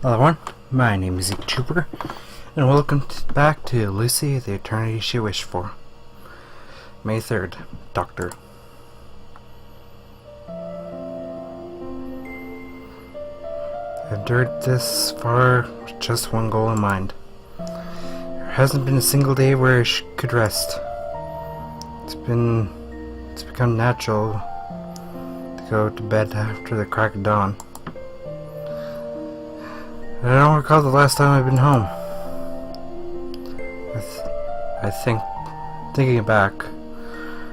Hello everyone, my name is Zeke Trooper, and welcome back to Lucy, the Eternity She Wished For. May 3rd, Doctor. I've endured this far with just one goal in mind. There hasn't been a single day where I could rest. It's become natural to go to bed after the crack of dawn. I don't recall the last time I've been home. Thinking back,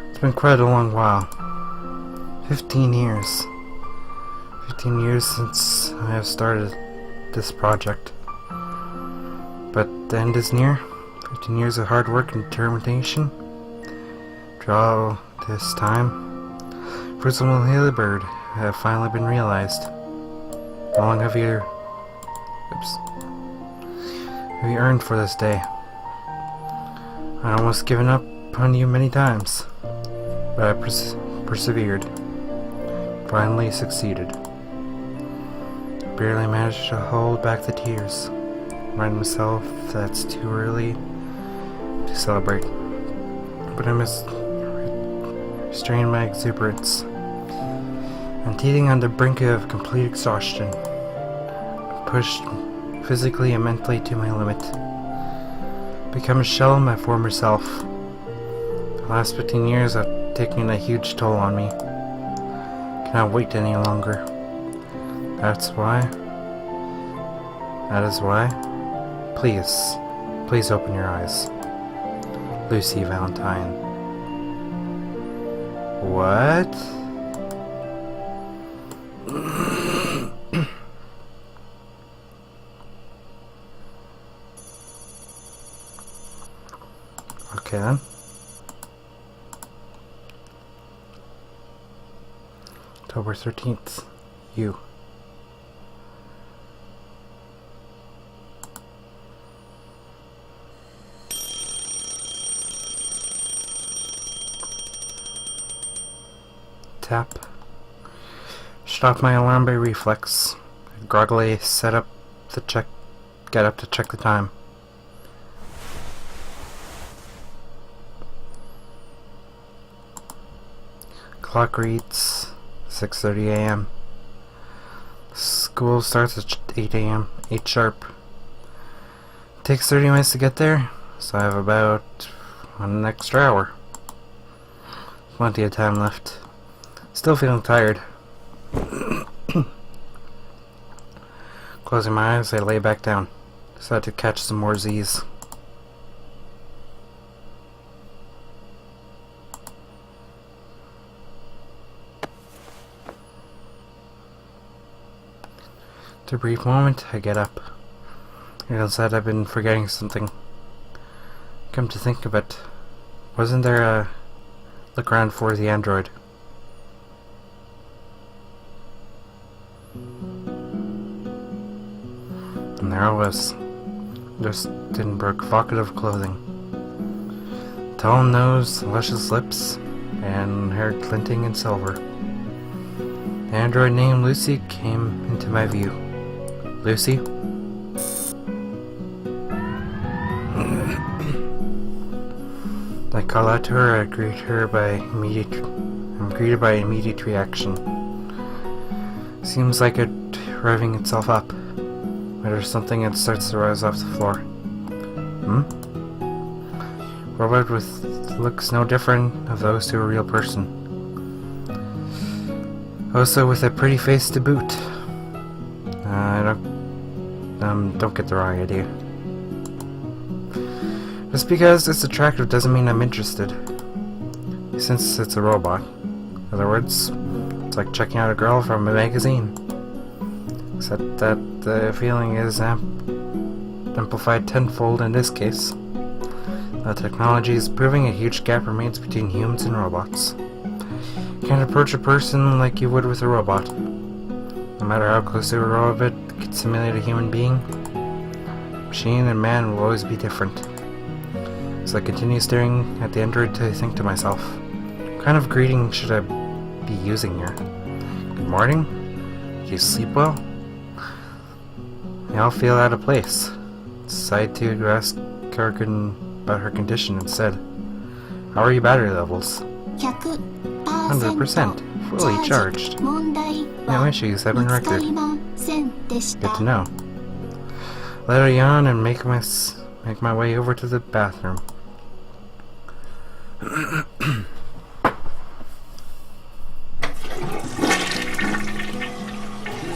it's been quite a long while. 15 years. 15 years since I have started this project. But the end is near. 15 years of hard work and determination. After all this time, Prismal Halibird have finally been realized. How long have you earned for this day? I almost given up on you many times, but I persevered. Finally succeeded. Barely managed to hold back the tears. Remind myself that's too early to celebrate, but I must restrain my exuberance. I'm teetering on the brink of complete exhaustion. Pushed physically and mentally to my limit. Become a shell of my former self. The last 15 years have taken a huge toll on me. Cannot wait any longer. That is why. Please open your eyes. Lucy Valentine. What? Okay then. October 13th. You. Tap. Shut off my alarm by reflex. I groggily get up to check the time. Clock reads 6:30 a.m. School starts at 8 a.m. 8 sharp. It takes 30 minutes to get there, so I have about an extra hour. Plenty of time left. Still feeling tired. Closing my eyes, I lay back down. Decided to catch some more Z's. After a brief moment, I get up. I realize that I've been forgetting something. Come to think of it, wasn't there a look around for the android? And there I was, just in provocative clothing. Tall nose, luscious lips, and hair glinting in silver. The android named Lucy came into my view. Lucy? I call out to her. I'm greeted by immediate reaction. Seems like it's revving itself up. But there's something that starts to rise off the floor. Robot with looks no different of those to a real person. Also with a pretty face to boot. Don't get the wrong idea. Just because it's attractive doesn't mean I'm interested. Since it's a robot. In other words, it's like checking out a girl from a magazine. Except that the feeling is amplified tenfold in this case. The technology is proving a huge gap remains between humans and robots. You can't approach a person like you would with a robot. No matter how close to a robot can simulate a human being, machine and man will always be different. So I continue staring at the android to think to myself, what kind of greeting should I be using here? Good morning? Do you sleep well? I all feel out of place. Decided to ask Karkin about her condition instead. How are your battery levels? 100%. Fully charged. No issues have been recorded. Good to know. Let her yawn and make my way over to the bathroom.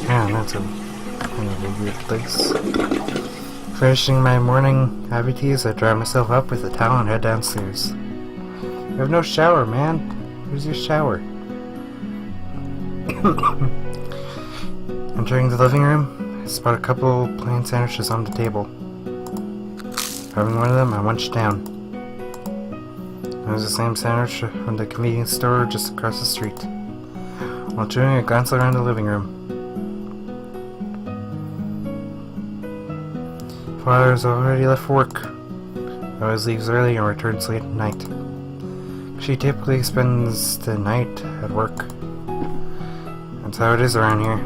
Man, that's a kind of a weird place. Finishing my morning activities, I dry myself up with a towel and head downstairs. You have no shower, man. Where's your shower? Entering the living room, I spot a couple plain sandwiches on the table. Having one of them, I munched down. It was the same sandwich from the convenience store just across the street. While chewing, I glanced around the living room. Father has already left for work. He always leaves early and returns late at night. She typically spends the night at work. That's how it is around here.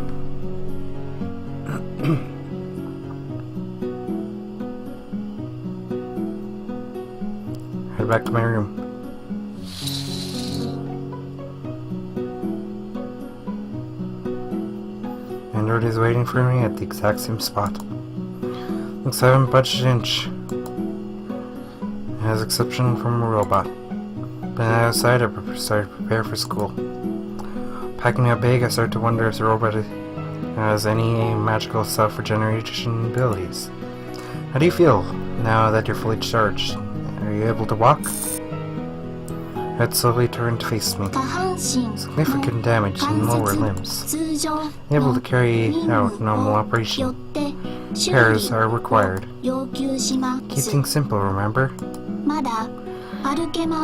Head back to my room. Android is waiting for me at the exact same spot. Looks I haven't budged an inch. As exception from a robot. But outside, I started to prepare for school. Packing my bag, I start to wonder if the robot has any magical self-regeneration abilities. How do you feel now that you're fully charged? Are you able to walk? Head slowly turned to face me. Significant damage in lower limbs. Able to carry out normal operation. Repairs are required. Keep things simple, remember?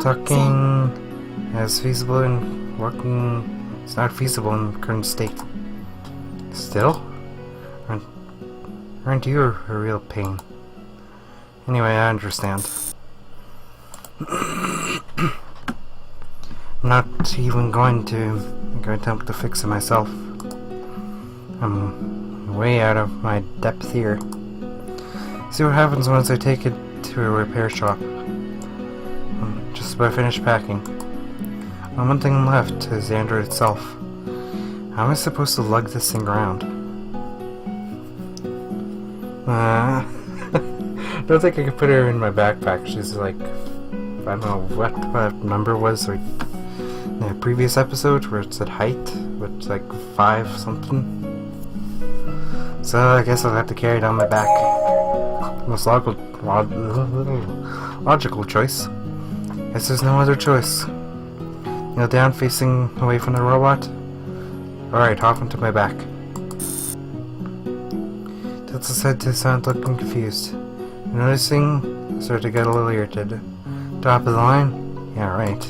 Talking as feasible and walking is not feasible in the current state. Still? Aren't you a real pain? Anyway, I understand. I'm not even going to attempt to fix it myself. I'm way out of my depth here. See what happens once I take it to a repair shop. I'm just about finished packing. One thing left is the android itself. How am I supposed to lug this thing around? I don't think I could put her in my backpack. She's like, I don't know what number was like in the previous episode where it said height, which is like 5 something. So I guess I'll have to carry it on my back. Most logical choice. Guess there's no other choice. Kneel down, facing away from the robot. Alright, hop into my back. Tilts his head to the sound, looking confused. Noticing, I started to get a little irritated. Top of the line? Yeah, right.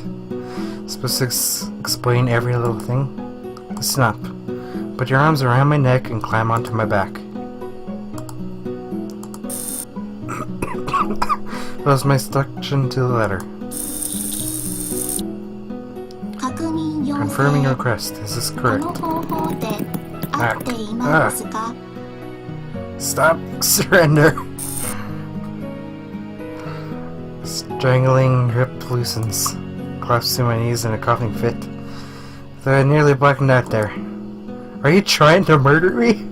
Supposed to explain every little thing? Listen up. Put your arms around my neck and climb onto my back. Follows my instruction to the letter. Confirming request. Is this correct? Stop! Surrender! Strangling grip loosens. Collapse to my knees in a coughing fit. Though I nearly blackened out there. Are you trying to murder me?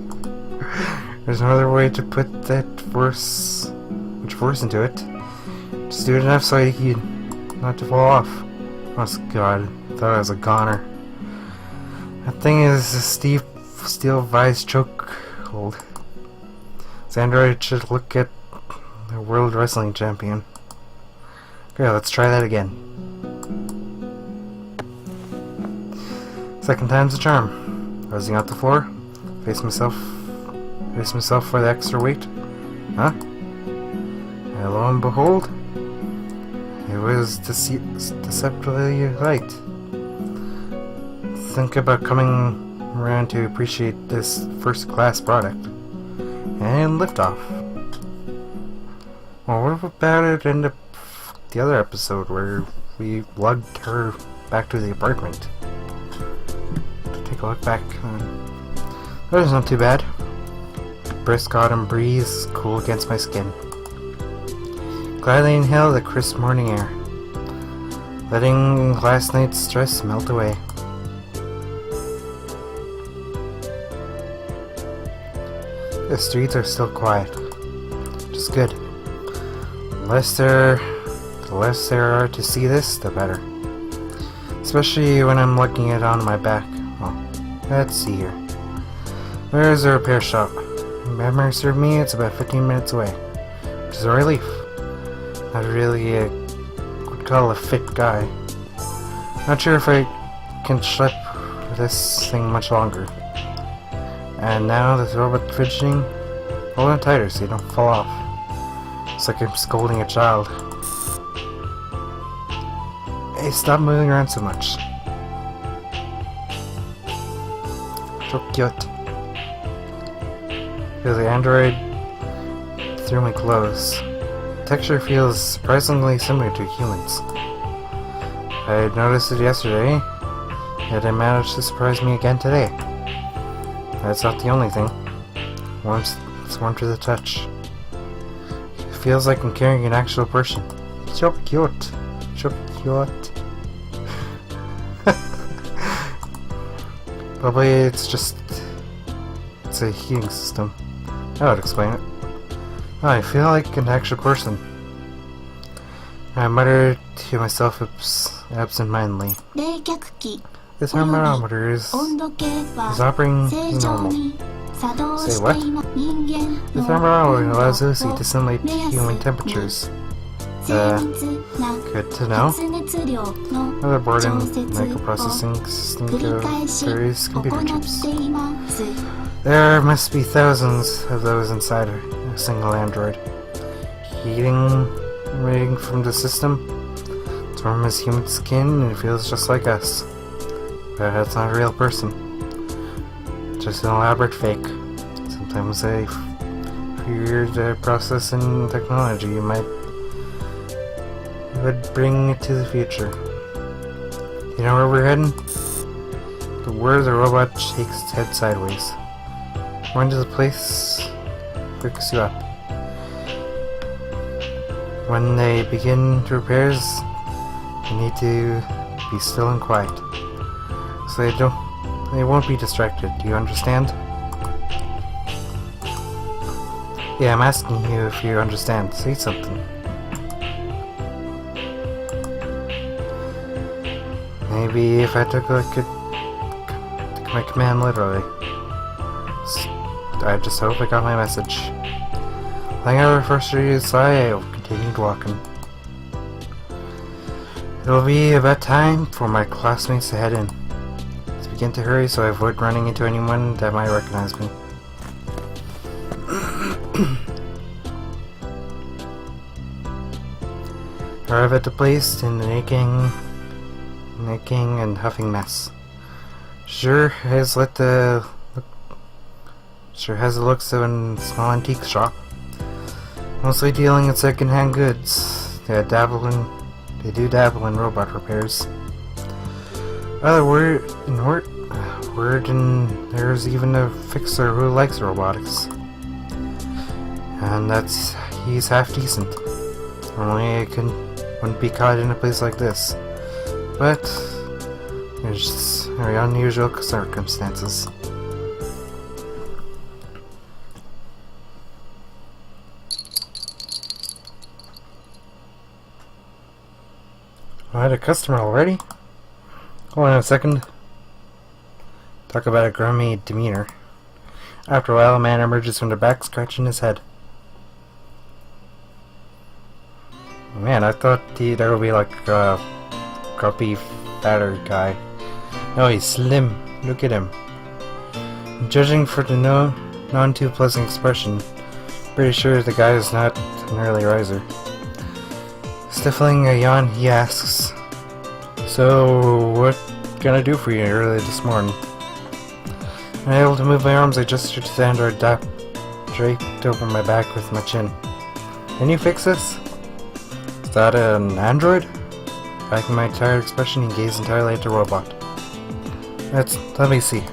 There's no other way to put that much force into it. Just do it enough so you not to fall off. Oh god, I thought I was a goner. That thing is a steel vise chokehold. This android should look at the World Wrestling Champion. Okay, let's try that again. Second time's the charm. Rising out the floor, face myself for the extra weight. Huh? And lo and behold, it was deceptively light. Think about coming around to appreciate this first-class product. And liftoff. Well, what about it end up the other episode where we lugged her back to the apartment. To take a look back, that was not too bad. Brisk autumn breeze, cool against my skin. Gladly inhale the crisp morning air, letting last night's stress melt away. The streets are still quiet, which is good. The less there are to see this, the better. Especially when I'm lugging it on my back. Well, let's see here. Where is the repair shop? Memory served me, it's about 15 minutes away, which is a relief. Not really a would call a fit guy. Not sure if I can schlep this thing much longer. And now this robot fidgeting, hold on tighter so you don't fall off. It's like I'm scolding a child. Hey, stop moving around so much. So cute. Feel the android through my clothes. Texture feels surprisingly similar to humans. I noticed it yesterday, yet it managed to surprise me again today. That's not the only thing. It's warm to the touch. It feels like I'm carrying an actual person. So cute. So cute. Probably it's a heating system. That would explain it. Oh, I feel like an actual person. I muttered to myself absent-mindedly. This thermometer is operating normal. Say what? The thermometer allows Lucy to simulate human temperatures. Good to know. Motherboard and microprocessing system of various computer chips. There must be thousands of those inside a single android. Heating radiating from the system. It's warm as human skin and it feels just like us. But that's not a real person. Just an elaborate fake. Sometimes a weird process in technology would bring it to the future. You know where we're heading? Where the robot shakes its head sideways. When does the place fix you up? When they begin repairs, you need to be still and quiet, so they won't be distracted. Do you understand? Yeah, I'm asking you if you understand. Say something. Maybe if I took my command literally. I just hope I got my message. Letting out first read sigh, I will continue walking. It'll be about time for my classmates to head in. Let's begin to hurry so I avoid running into anyone that might recognize me. Arrive at the place in the nicking and huffing mess. Sure has the looks of a small antique shop. Mostly dealing in second-hand goods. They do dabble in robot repairs. Word, and there's even a fixer who likes robotics. And he's half decent. Only I wouldn't be caught in a place like this. But there's just very unusual circumstances. I had a customer already? Hold on a second. Talk about a grummy demeanor. After a while, a man emerges from the back, scratching his head. Man, I thought there would be like a grumpy, fatter guy. No, he's slim. Look at him. Judging for the none too pleasant expression, pretty sure the guy is not an early riser. Stifling a yawn, he asks, "So, what can I do for you early this morning?" Unable to move my arms, I gestured to the android draped over my back with my chin. "Can you fix this?" Is that an android? Backing my tired expression, he gazed entirely at the robot. Let me see.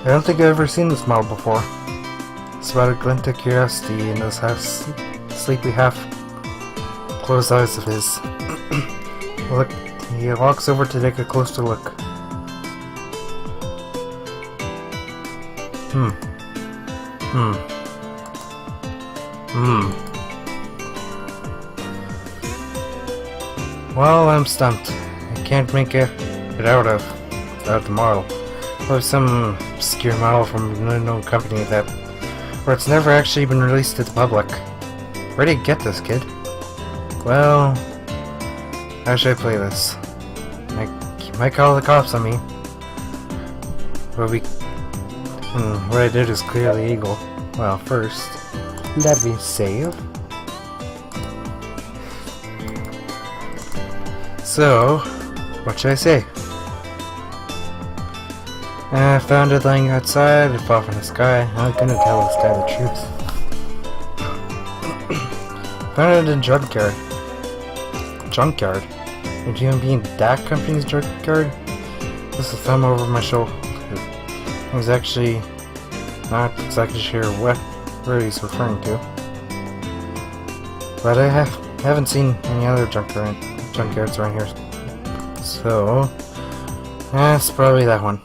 I don't think I've ever seen this model before. It's about a glint of curiosity in those sleepy, half-closed eyes of his. Look, he walks over to take a closer look. Well, I'm stumped. I can't make it out of the model. Or some obscure model from an unknown company where it's never actually been released to the public. Where did you get this, kid? Well, how should I play this? I might call the cops on me. What I did is clearly illegal. Well, first, let me save. So, what should I say? I found it lying outside, it fell from the sky. I'm gonna tell this guy the truth. Found it in a junkyard. Junkyard? A human being that company's junkyard? Just a thumb over my shoulder. I was actually not exactly sure where he's referring to. But I haven't seen any other junkyards around here. So, that's probably that one.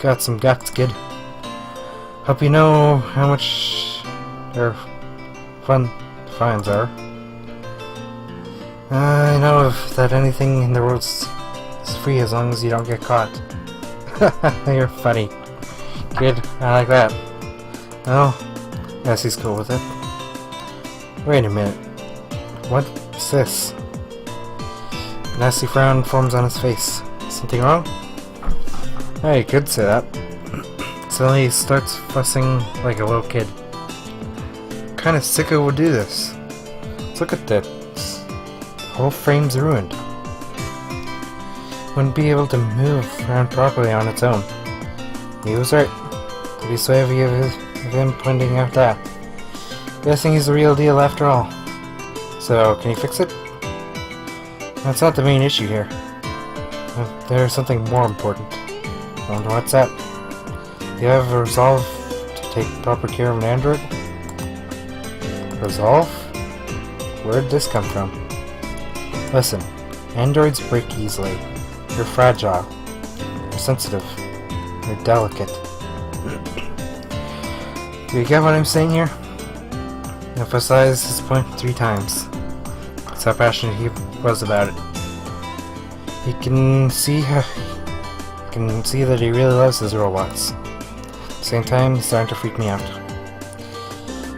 Got some guts, kid. Hope you know how much their fines are. I know that anything in the world is free as long as you don't get caught. You're funny. Kid, I like that. Oh, yes, he's cool with it. Wait a minute. What's this? A nasty frown forms on his face. Something wrong? Hey, you could say that. Suddenly he starts fussing like a little kid. What kind of sicko would do this? Let's look at that. The whole frame's ruined. Wouldn't be able to move around properly on its own. He was right. To be so heavy of him pointing out that. Guessing he's the real deal after all. So, can you fix it? That's not the main issue here. There's something more important. And what's that? Do you have a resolve to take proper care of an android? Resolve? Where'd this come from? Listen, androids break easily. You're fragile. You're sensitive. You're delicate. Do you get what I'm saying here? Emphasize his point 3 times. That's how passionate he was about it. You can see that he really loves his robots. At the same time, he's starting to freak me out.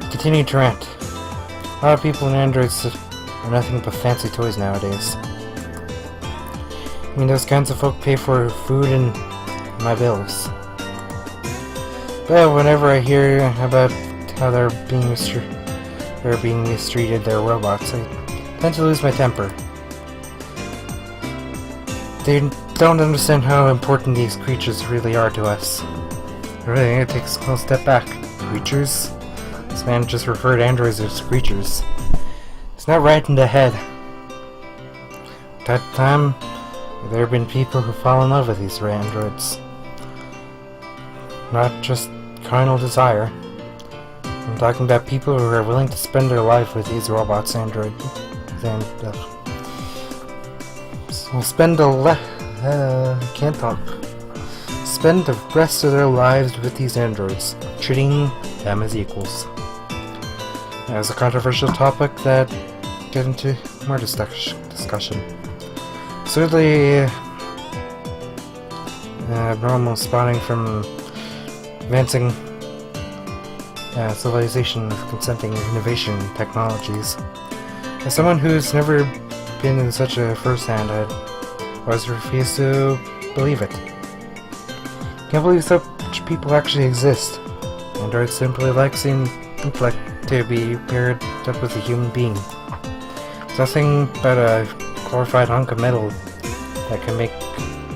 He continued to rant. A lot of people and androids are nothing but fancy toys nowadays. I mean, those kinds of folk pay for food and my bills. But whenever I hear about how they're being mistreated, their robots, I tend to lose my temper. They don't understand how important these creatures really are to us. I really need to take a small step back. Creatures? This man just referred androids as creatures. It's not right in the head. At that time, there have been people who fall in love with these androids. Not just carnal desire. I'm talking about people who are willing to spend their life with these robots, androids. Will spend can't talk. Spend the rest of their lives with these androids, treating them as equals. It's a controversial topic that get into more discussion. Certainly, abnormal spawning from advancing civilization with consenting innovation technologies. As someone who's never been in such a first-hand, I always refuse to believe it. Can't believe such people actually exist. Androids simply lack intellect to be paired up with a human being. It's nothing but a glorified hunk of metal that can make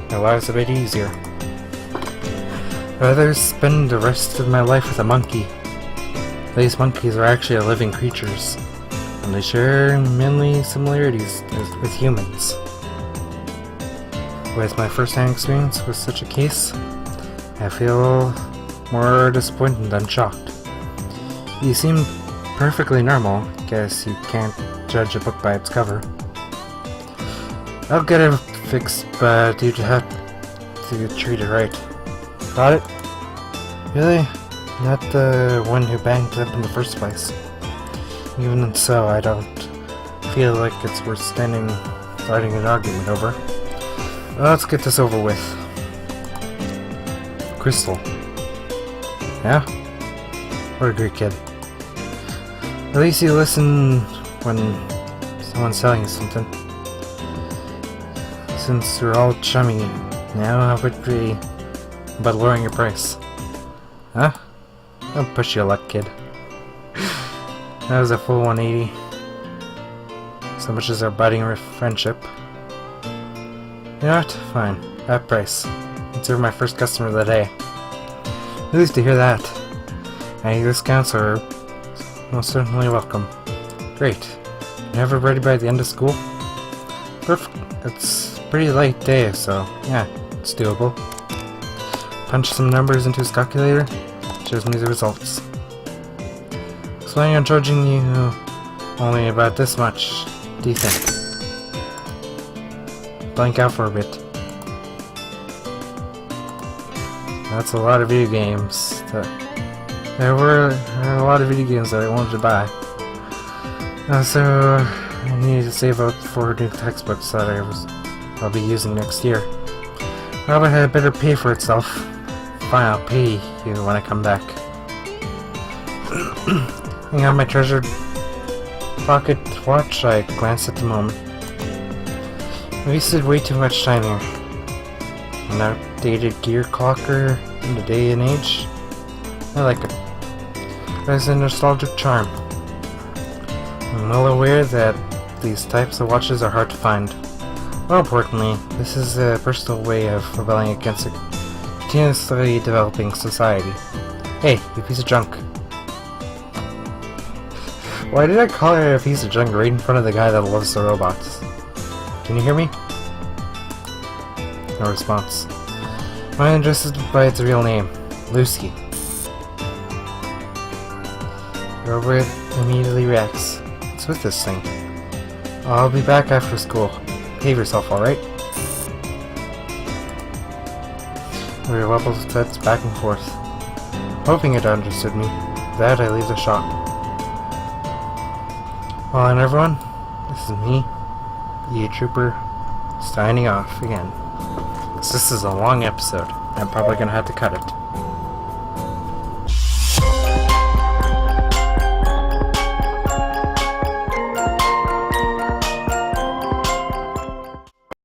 their lives a bit easier. I'd rather spend the rest of my life with a monkey These monkeys are actually living creatures, and they share many similarities with humans. With my first-hand experience with such a case, I feel more disappointed than shocked. You seem perfectly normal. Guess you can't judge a book by its cover. I'll get it fixed, but you'd have to treat it right. Got it? Really? Not the one who banged it up in the first place. Even so, I don't feel like it's worth starting an argument over. Let's get this over with. Crystal. Yeah? What a great kid. At least you listen when someone's telling you something. Since we're all chummy now, how would we about lowering your price? Huh? Don't push your luck, kid. That was a full 180. So much as our budding friendship. You know what? Fine. That price. Consider my first customer of the day. Pleased to hear that. Any discounts are most certainly welcome. Great. Never ready by the end of school? Perfect. It's a pretty late day, so yeah, it's doable. Punch some numbers into his calculator. Shows me the results. Explaining on charging you only about this much, do you think? Blank out for a bit. That's a lot of video games. There were a lot of video games that I wanted to buy. So I needed to save up for new textbooks that I'll be using next year. Well, it had better pay for itself. Fine, I'll pay you when I come back. Hang on my treasured pocket watch, I glanced at the moment. I wasted way too much time here. An outdated gear clocker in the day and age. I like it. It has a nostalgic charm. I'm well aware that these types of watches are hard to find. More importantly, this is a personal way of rebelling against a continuously developing society. Hey, you piece of junk. Why did I call her a piece of junk right in front of the guy that loves the robots? Can you hear me? No response. My address is by its real name, Lucy. Robert immediately reacts. What's with this thing? I'll be back after school. Behave yourself, alright? We wobbled heads back and forth. Hoping it understood me. That I leave the shop. Well then everyone, this is me, E Trooper, signing off again. This is a long episode. I'm probably gonna have to cut it.